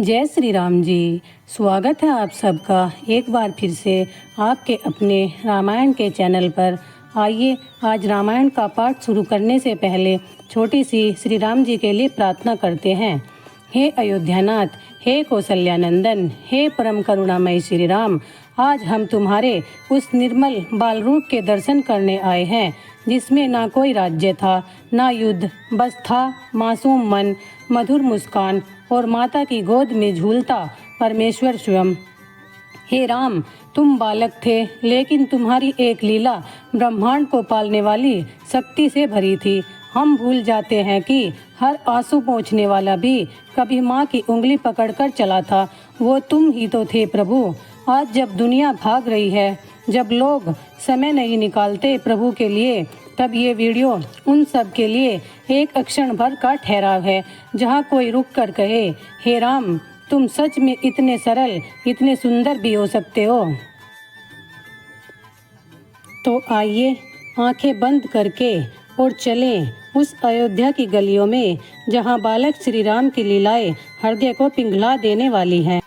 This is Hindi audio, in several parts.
जय श्री राम जी। स्वागत है आप सबका एक बार फिर से आपके अपने रामायण के चैनल पर। आइए आज रामायण का पाठ शुरू करने से पहले छोटी सी श्री राम जी के लिए प्रार्थना करते हैं। हे अयोध्यानाथ, हे कौशल्यानंदन, हे परम करुणामय श्री राम, आज हम तुम्हारे उस निर्मल बाल रूप के दर्शन करने आए हैं जिसमें ना कोई राज्य था, ना युद्ध, बस था मासूम मन, मधुर मुस्कान और माता की गोद में झूलता परमेश्वर स्वयं। हे राम, तुम बालक थे लेकिन तुम्हारी एक लीला ब्रह्मांड को पालने वाली शक्ति से भरी थी। हम भूल जाते हैं कि हर आंसू पोंछने वाला भी कभी माँ की उंगली पकड़कर चला था। वो तुम ही तो थे प्रभु। आज जब दुनिया भाग रही है, जब लोग समय नहीं निकालते प्रभु के लिए, तब ये वीडियो उन सब के लिए एक क्षण भर का ठहराव है जहाँ कोई रुक कर कहे, हे राम, तुम सच में इतने सरल, इतने सुंदर भी हो सकते हो। तो आइए आंखें बंद करके और चलें उस अयोध्या की गलियों में जहाँ बालक श्री राम की लीलाएं हृदय को पिघला देने वाली हैं।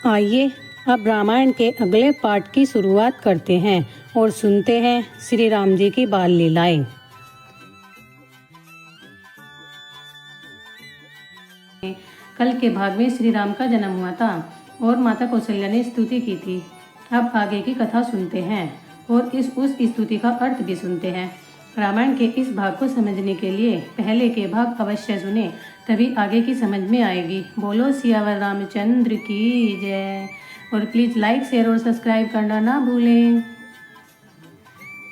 आइए अब रामायण के अगले पार्ट की शुरुआत करते हैं और सुनते हैं श्री राम जी की बाल लीलाएं। कल के भाग में श्री राम का जन्म हुआ था और माता कौशल्या ने स्तुति की थी। अब आगे की कथा सुनते हैं और उस स्तुति का अर्थ भी सुनते हैं। रामायण के इस भाग को समझने के लिए पहले के भाग अवश्य सुने, तभी आगे की समझ में आएगी। बोलो सियावर रामचंद्र की जय। और प्लीज़ लाइक, शेयर और सब्सक्राइब करना ना भूलें।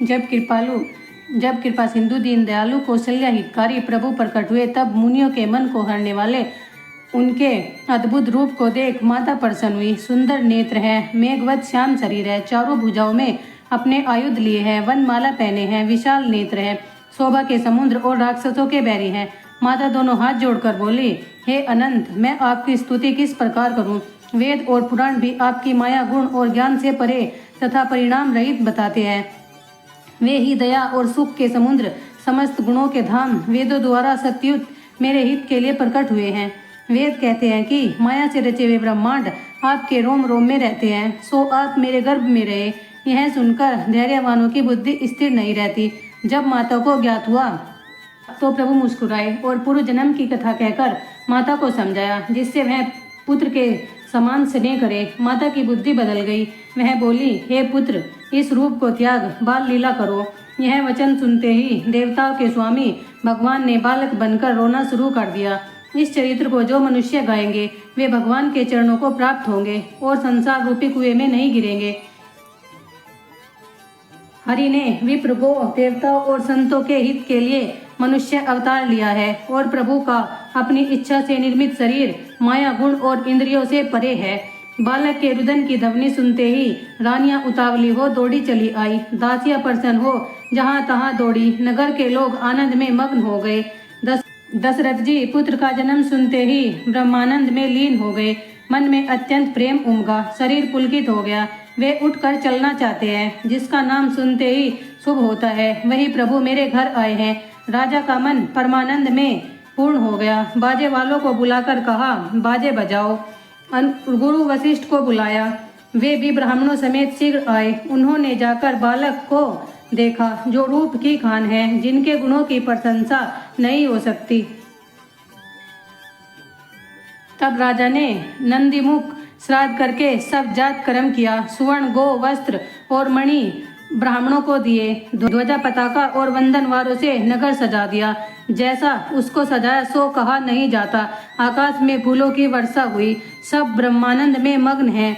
जब कृपा सिंधु दीन दयालु कौशल्या हितकारी प्रभु प्रकट हुए, तब मुनियों के मन को हरने वाले उनके अद्भुत रूप को देख माता प्रसन्न हुई। सुंदर नेत्र है, मेघवत श्याम शरीर है, चारों भुजाओं में अपने आयुध लिए हैं, वनमाला पहने हैं, विशाल नेत्र है, शोभा के समुद्र और राक्षसों के बैरी हैं। माता दोनों हाथ जोड़कर बोली, हे अनंत, मैं आपकी स्तुति किस प्रकार करूं? वेद और पुराण भी आपकी माया, गुण और ज्ञान से परे तथा परिणाम रहित बताते हैं। वे ही दया और सुख के समुद्र, समस्त गुणों के धाम, वेदों द्वारा सत्युत मेरे हित के लिए प्रकट हुए हैं। वेद कहते हैं कि माया से रचे हुए ब्रह्मांड आपके रोम रोम में रहते हैं, सो आप मेरे गर्भ में रहे। यह सुनकर धैर्यवानों की बुद्धि स्थिर नहीं रहती। जब माता को ज्ञात हुआ तो प्रभु मुस्कुराए और पूर्व जन्म की कथा कहकर माता को समझाया, जिससे वह पुत्र के समान स्नेह करे। माता की बुद्धि बदल गई। वह बोली, हे पुत्र, इस रूप को त्याग, बाल लीला करो। यह वचन सुनते ही देवताओं के स्वामी भगवान ने बालक बनकर रोना शुरू कर दिया। इस चरित्र को जो मनुष्य गाएंगे वे भगवान के चरणों को प्राप्त होंगे और संसार रूपी कुएं में नहीं गिरेंगे। हरि ने विप्र को, देवताओं और संतों के हित के लिए मनुष्य अवतार लिया है और प्रभु का अपनी इच्छा से निर्मित शरीर माया, गुण और इंद्रियों से परे है। बालक के रुदन की ध्वनि सुनते ही रानियां उतावली हो दौड़ी चली आई। दासियां प्रसन्न हो जहां तहां दौड़ी। नगर के लोग आनंद में मग्न हो गए। दशरथ जी पुत्र का जन्म सुनते ही ब्रह्मानंद में लीन हो गए। मन में अत्यंत प्रेम उमगा, शरीर पुलकित हो गया। वे उठकर चलना चाहते हैं। जिसका नाम सुनते ही शुभ होता है, वही प्रभु मेरे घर आए हैं। राजा का मन परमानंद में पूर्ण हो गया। बाजे वालों को बुलाकर कहा, बाजे बजाओ। गुरु वशिष्ठ को बुलाया। वे भी ब्राह्मणों समेत शीघ्र आए। उन्होंने जाकर बालक को देखा, जो रूप की खान है, जिनके गुणों की प्रशंसा नहीं हो सकती। तब राजा ने नंदीमुख श्राद्ध करके सब जात कर्म किया। सुवर्ण, गो, वस्त्र और मणि ब्राह्मणों को दिए। ध्वजा, पताका और वंदनवारों से नगर सजा दिया। जैसा उसको सजाया सो कहा नहीं जाता। आकाश में फूलों की वर्षा हुई। सब ब्रह्मानंद में मग्न हैं।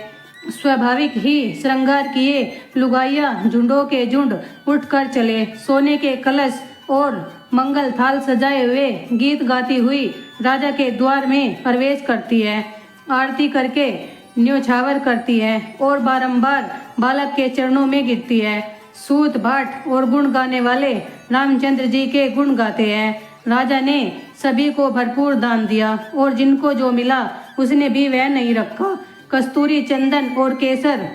स्वाभाविक ही श्रृंगार किए लुगाइया झुंडों के झुंड उठकर चले। सोने के कलश और मंगल थाल सजाए हुए गीत गाती हुई राजा के द्वार में प्रवेश करती है। आरती करके न्योछावर करती है और बारंबार बालक के चरणों में गिरती है। सूत, भाट और गुण गाने वाले रामचंद्र जी के गुण गाते हैं। राजा ने सभी को भरपूर दान दिया और जिनको जो मिला उसने भी वह नहीं रखा। कस्तूरी, चंदन और केसर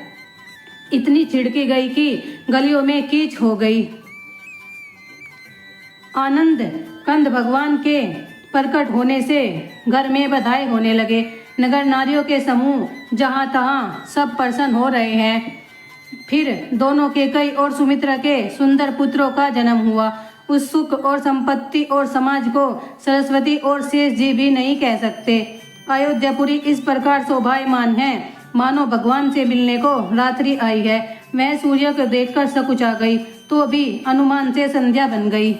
इतनी छिड़की गई कि गलियों में कीच हो गई। आनंद कंद भगवान के प्रकट होने से घर में बधाई होने लगे। नगर नारियों के समूह जहाँ तहाँ सब प्रसन्न हो रहे हैं। फिर दोनों कैकेयी और सुमित्रा के सुंदर पुत्रों का जन्म हुआ। उस सुख और संपत्ति और समाज को सरस्वती और शेष जी भी नहीं कह सकते। अयोध्यापुरी इस प्रकार शोभायमान है मानो भगवान से मिलने को रात्रि आई है। वह सूर्य को देखकर सकुचा गई तो भी अनुमान से संध्या बन गई।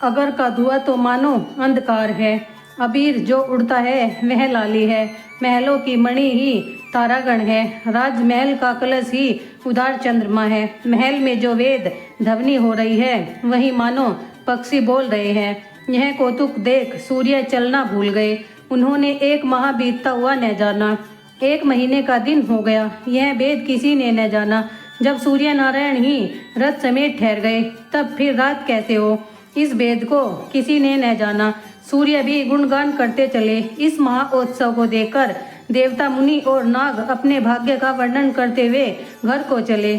अगर का धुआं तो मानो अंधकार है। अबीर जो उड़ता है वह लाली है। महलों की मणि ही तारागण है। राजमहल का कलश ही उदार चंद्रमा है। महल में जो वेद ध्वनि हो रही है वही मानो पक्षी बोल रहे हैं। यह कौतुक देख सूर्य चलना भूल गए। उन्होंने एक माह बीतता हुआ न जाना। 1 महीने का दिन हो गया। यह वेद किसी ने न जाना। जब सूर्य नारायण ही रथ समेत ठहर गए तब फिर रात कैसे हो, इस वेद को किसी ने न जाना। सूर्य भी गुणगान करते चले। इस महाउत्सव को देखकर देवता, मुनि और नाग अपने भाग्य का वर्णन करते हुए घर को चले।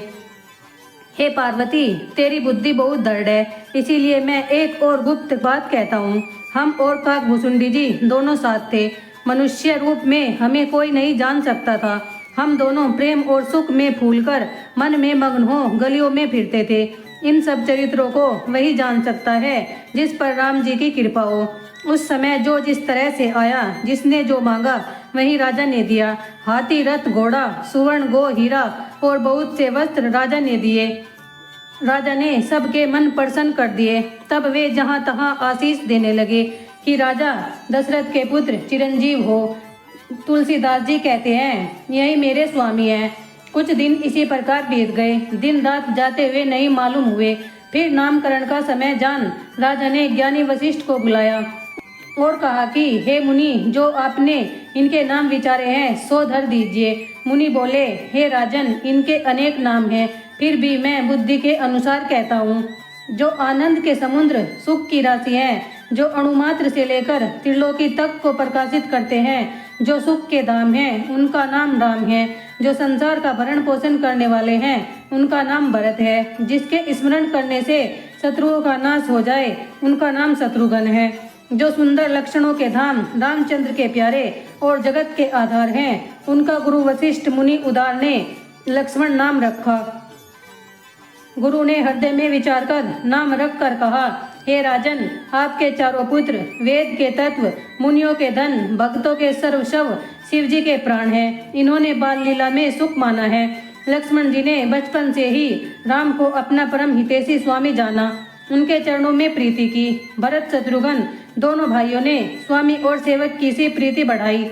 हे पार्वती, तेरी बुद्धि बहुत दृढ़ है, इसीलिए मैं एक और गुप्त बात कहता हूँ। हम और काकभूषुंडी जी दोनों साथ थे। मनुष्य रूप में हमें कोई नहीं जान सकता था। हम दोनों प्रेम और सुख में फूलकर मन में मग्न हो गलियों में फिरते थे। इन सब चरित्रों को वही जान सकता है जिस पर राम जी की कृपा हो। उस समय जो जिस तरह से आया, जिसने जो मांगा वही राजा ने दिया। हाथी, रथ, घोड़ा, सुवर्ण, गो, हीरा और बहुत से वस्त्र राजा ने दिए। राजा ने सबके मन प्रसन्न कर दिए। तब वे जहाँ तहाँ आशीष देने लगे कि राजा दशरथ के पुत्र चिरंजीव हो। तुलसीदास जी कहते हैं, यही मेरे स्वामी हैं। कुछ दिन इसी प्रकार बीत गए। दिन रात जाते हुए नहीं मालूम हुए। फिर नामकरण का समय जान राजा ने ज्ञानी वशिष्ठ को बुलाया और कहा कि हे मुनि, जो आपने इनके नाम विचारे हैं सो धर दीजिए। मुनि बोले, हे राजन, इनके अनेक नाम हैं, फिर भी मैं बुद्धि के अनुसार कहता हूँ। जो आनंद के समुद्र, सुख की राशि हैं, जो अणुमात्र से लेकर त्रिलोकी तक को प्रकाशित करते हैं, जो सुख के धाम हैं, उनका नाम राम है। जो संसार का भरण पोषण करने वाले हैं, उनका नाम भरत है। जिसके स्मरण करने से शत्रुओं का नाश हो जाए, उनका नाम शत्रुघ्न है। जो सुंदर लक्षणों के धाम रामचंद्र के प्यारे और जगत के आधार हैं, उनका गुरु वशिष्ठ मुनि उदार ने लक्ष्मण नाम रखा। गुरु ने हृदय में विचार कर नाम रख कर कहा, हे राजन, आपके चारों पुत्र वेद के तत्व, मुनियों के धन, भक्तों के सर्वस्व, शिव जी के प्राण हैं। इन्होंने बाल लीला में सुख माना है। लक्ष्मण जी ने बचपन से ही राम को अपना परम हितैषी स्वामी जाना, उनके चरणों में प्रीति की। भरत शत्रुघ्न दोनों भाइयों ने स्वामी और सेवक की सी प्रीति बढ़ाई।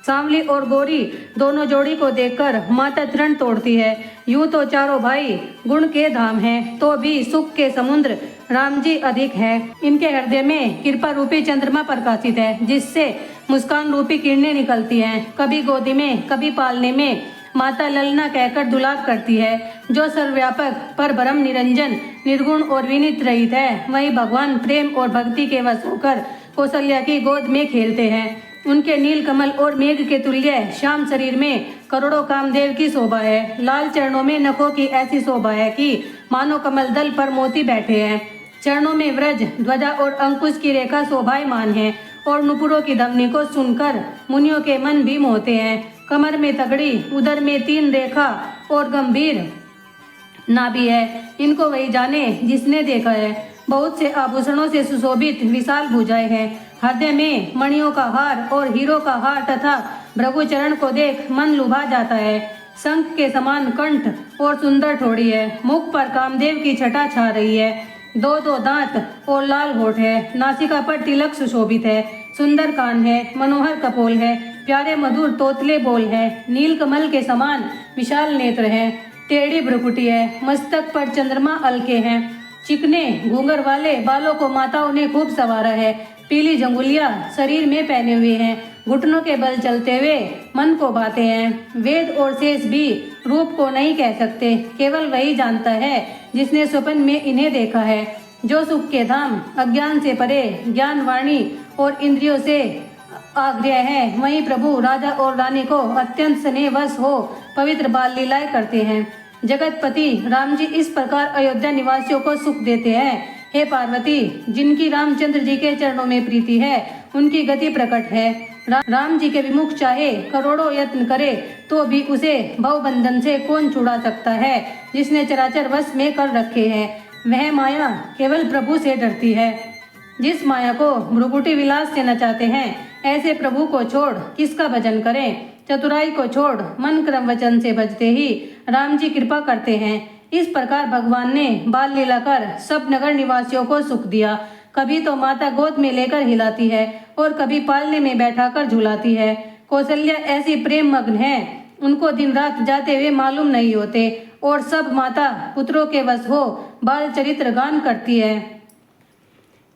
सांवली और गोरी दोनों जोड़ी को देखकर माता तृण तोड़ती है। यूं तो चारों भाई गुण के धाम हैं, तो भी सुख के समुद्र राम जी अधिक है। इनके हृदय में कृपा रूपी चंद्रमा प्रकाशित है, जिससे मुस्कान रूपी किरणें निकलती हैं। कभी गोदी में, कभी पालने में माता ललना कहकर दुलार करती है। जो सर्वव्यापक, पर ब्रह्म निरंजन, निर्गुण और विनित रहित है, वही भगवान प्रेम और भक्ति के वश होकर कौशल्या की गोद में खेलते हैं। उनके नील कमल और मेघ के तुल्य श्याम शरीर में करोड़ों कामदेव की शोभा है। लाल चरणों में नखों की ऐसी शोभा है कि मानो कमल दल पर मोती बैठे हैं। चरणों में व्रज, ध्वजा और अंकुश की रेखा शोभायमान है और नुपुरों की ध्वनि को सुनकर मुनियों के मन भी मोहते हैं। कमर में तगड़ी, उदर में 3 रेखा और गंभीर नाभि है। इनको वही जाने जिसने देखा है। बहुत से आभूषणों से सुशोभित विशाल भुजाएं हैं। हृदय में मणियों का हार और हीरो का हार तथा भृगुचरण को देख मन लुभा जाता है। शंख के समान कंठ और सुंदर ठोड़ी है। मुख पर कामदेव की छटा छा रही है। 2 दांत और लाल होठ है। नासिका पर तिलक सुशोभित है। सुंदर कान है, मनोहर कपोल है, प्यारे मधुर तोतले बोल है। नील कमल के समान विशाल नेत्र हैं। टेढ़ी भ्रुकुटी है। मस्तक पर चंद्रमा अलके हैं। चिकने घूंघर वाले बालों को माताओं ने खूब संवारा है। पीली जंगुलियां शरीर में पहने हुए हैं। घुटनों के बल चलते हुए मन को भाते हैं। वेद और शेष भी रूप को नहीं कह सकते, केवल वही जानता है जिसने स्वप्न में इन्हें देखा है। जो सुख के धाम अज्ञान से परे, ज्ञान, वाणी और इंद्रियों से आग्रह है, वहीं प्रभु राजा और रानी को अत्यंत स्नेहवश हो पवित्र बाल लीलाएं करते हैं। जगतपति राम जी इस प्रकार अयोध्या निवासियों को सुख देते हैं। हे पार्वती, जिनकी रामचंद्र जी के चरणों में प्रीति है उनकी गति प्रकट है। राम जी के विमुख चाहे करोड़ों यत्न करे तो भी उसे भवबंधन से कौन छुड़ा सकता है। जिसने चराचर वश में कर रखे हैं वह माया केवल प्रभु से डरती है। जिस माया को भ्रुकुटी विलास से नचाते हैं ऐसे प्रभु को छोड़ किसका भजन करें। चतुराई को छोड़ मन क्रम वचन से भजते ही राम जी कृपा करते हैं। इस प्रकार भगवान ने बाल लीला कर सब नगर निवासियों को सुख दिया। कभी तो माता गोद में लेकर हिलाती है और कभी पालने में बैठाकर झुलाती है। कौशल्या ऐसी प्रेम मग्न है, उनको दिन रात जाते हुए मालूम नहीं होते और सब माता पुत्रों के वश हो बाल चरित्र गान करती है।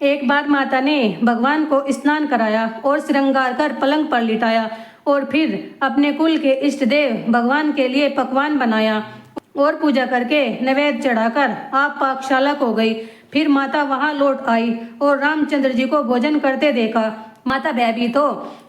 एक बार माता ने भगवान को स्नान कराया और श्रृंगार कर पलंग पर लिटाया और फिर अपने कुल के इष्ट देव भगवान के लिए पकवान बनाया और पूजा करके नैवेद्य चढ़ाकर आप पाकशाला को गई। फिर माता वहां लौट आई और रामचंद्र जी को भोजन करते देखा। माता भयभीत हो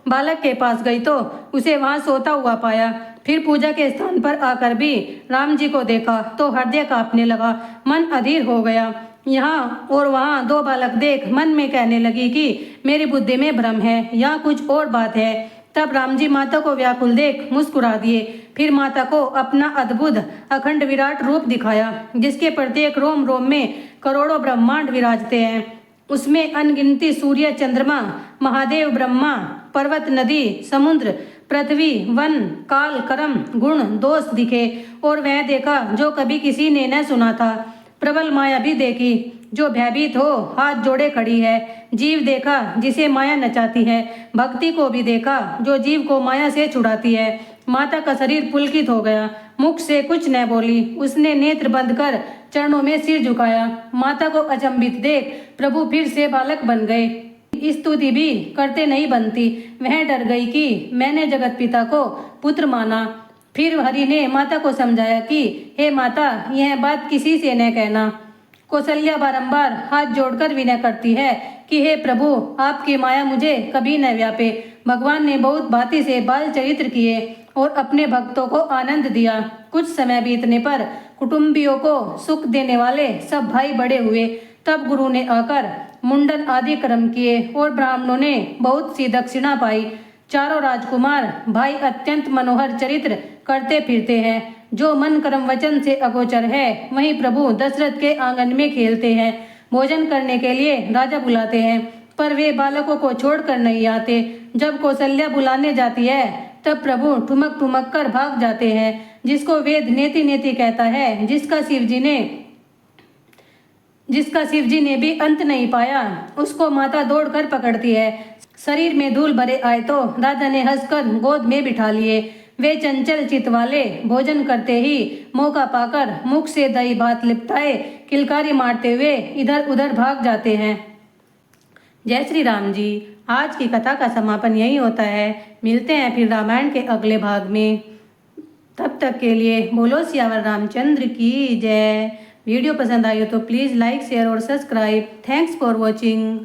बालक के पास गई तो उसे वहां सोता हुआ पाया। फिर पूजा के स्थान पर आकर भी राम जी को देखा तो हृदय कांपने लगा, मन अधीर हो गया। यहाँ और वहाँ दो बालक देख मन में कहने लगी कि मेरी बुद्धि में भ्रम है या कुछ और बात है। तब राम जी माता को व्याकुल देख मुस्कुरा दिए। फिर माता को अपना अद्भुत अखंड विराट रूप दिखाया जिसके प्रत्येक रोम रोम में करोड़ों ब्रह्मांड विराजते हैं। उसमें अनगिनती सूर्य चंद्रमा महादेव ब्रह्मा पर्वत नदी समुद्र पृथ्वी वन काल कर्म गुण दोष दिखे और वह देखा जो कभी किसी ने न सुना था। प्रबल माया भी देखी जो भयभीत हो हाथ जोड़े खड़ी है। जीव देखा जिसे माया नचाती है। भक्ति को भी देखा जो जीव को माया से छुड़ाती है। माता का शरीर पुलकित हो गया, मुख से कुछ न बोली। उसने नेत्र बंद कर चरणों में सिर झुकाया। माता को अचंभित देख प्रभु फिर से बालक बन गए। स्तुति भी करते नहीं बनती। वह डर गई कि मैंने जगत पिता को पुत्र माना। फिर हरि ने माता को समझाया कि हे माता, यह बात किसी से न कहना। कौशल्या बारंबार हाथ जोड़कर विनय करती है कि हे प्रभु, आपकी माया मुझे कभी न व्यापे। भगवान ने बहुत भांति से बाल चरित्र किए और अपने भक्तों को आनंद दिया। कुछ समय बीतने पर कुटुंबियों को सुख देने वाले सब भाई बड़े हुए। तब गुरु ने आकर मुंडन आदि कर्म किए और ब्राह्मणों ने बहुत सी दक्षिणा पाई। चारों राजकुमार भाई अत्यंत मनोहर चरित्र करते फिरते हैं। जो मन कर्म वचन से अगोचर है वहीं प्रभु दशरथ के आंगन में खेलते हैं। भोजन करने के लिए राजा बुलाते हैं पर वे बालकों को छोड़कर नहीं आते। जब कौशल्या बुलाने जाती है तब प्रभु ठुमक ठुमक कर भाग जाते हैं। जिसको वेद नेति नेति कहता है, जिसका शिव जी ने भी अंत नहीं पाया, उसको माता दौड़कर पकड़ती है। शरीर में धूल भरे आए तो राजा ने हंसकर गोद में बिठा लिए। वे चंचल चित वाले भोजन करते ही मौका पाकर मुख से दही भात लिपटाए किलकारी मारते हुए इधर उधर भाग जाते हैं। जय श्री राम जी। आज की कथा का समापन यही होता है। मिलते हैं फिर रामायण के अगले भाग में। तब तक के लिए बोलो सियावर रामचंद्र की जय। वीडियो पसंद आई हो तो प्लीज़ लाइक शेयर और सब्सक्राइब। Thanks for watching.